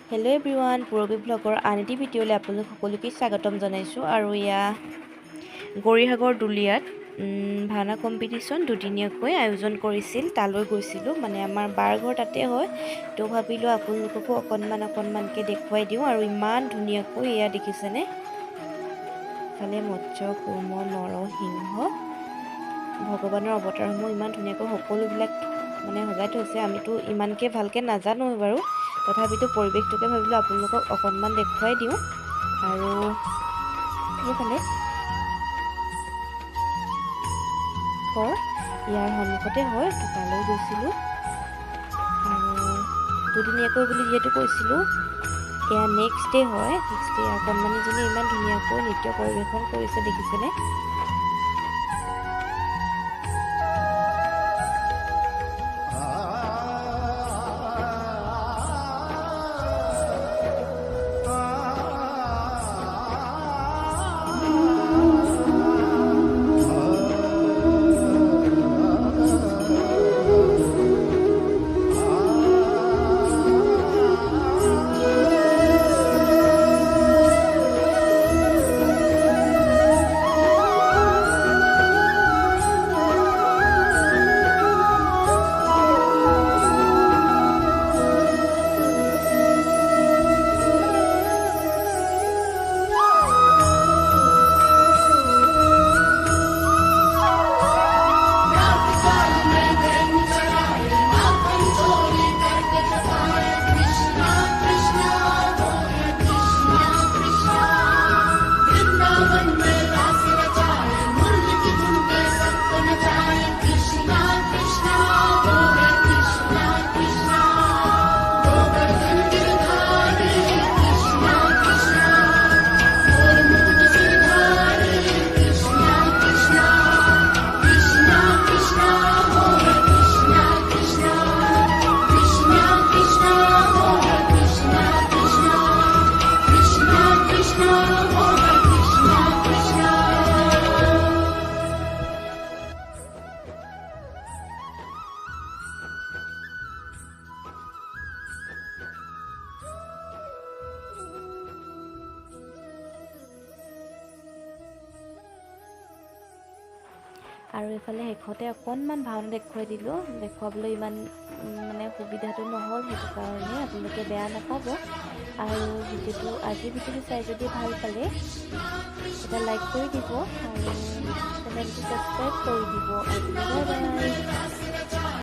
Hello' everyone, Purabi ব্লগৰ আন এটি ভিডিঅ'লৈ আপোনালোক সকলোকে স্বাগতম জনাইছোঁ। আৰু এয়া গৌৰীসাগৰ দুলীয়াত ভাওনা কম্পিটিশ্যন দুদিনীয়াকৈ আয়োজন কৰিছিল। তালৈ গৈছিলোঁ, মানে আমাৰ বাৰ ঘৰ তাতে হয়। তো ভাবিলোঁ আপোনালোককো অকণমানকৈ দেখুৱাই দিওঁ। আৰু ইমান ধুনীয়াকৈ এয়া দেখিছেনে, ইফালে মৎস্য, কুৰ্ম, নৰসিংহ, ভগৱানৰ অৱতাৰসমূহ ইমান ধুনীয়াকৈ সকলোবিলাক মানে সজাই থৈছে। আমিতো ইমানকৈ ভালকৈ নাজানো বাৰু, তথাপিতো পৰিৱেশটোকে ভাবিলোঁ আপোনালোকক অকণমান দেখুৱাই দিওঁ। আৰু এইফালে ইয়াৰ সন্মুখতে হয়, তালৈ গৈছিলোঁ। আৰু দুদিনীয়াকৈ বুলি যিহেতু কৈছিলোঁ, এয়া নেক্সট ডে হয়। নেক্সট ডে অকণমানিজনীয়ে ইমান ধুনীয়াকৈ নৃত্য পৰিৱেশন কৰিছে, দেখিছেনে? আৰু এইফালে শেষতে অকণমান ভাওনা দেখুৱাই দিলোঁ। দেখুৱাবলৈ ইমান মানে সুবিধাটো নহ'ল, সেইটো কাৰণে আপোনালোকে বেয়া নাপাব। আৰু আজিৰ ভিডিঅ'টো চাই যদি ভাল পালে এটা লাইক কৰি দিব আৰু চেনেলটো ছাবস্ক্ৰাইব কৰি দিব। Bye bye.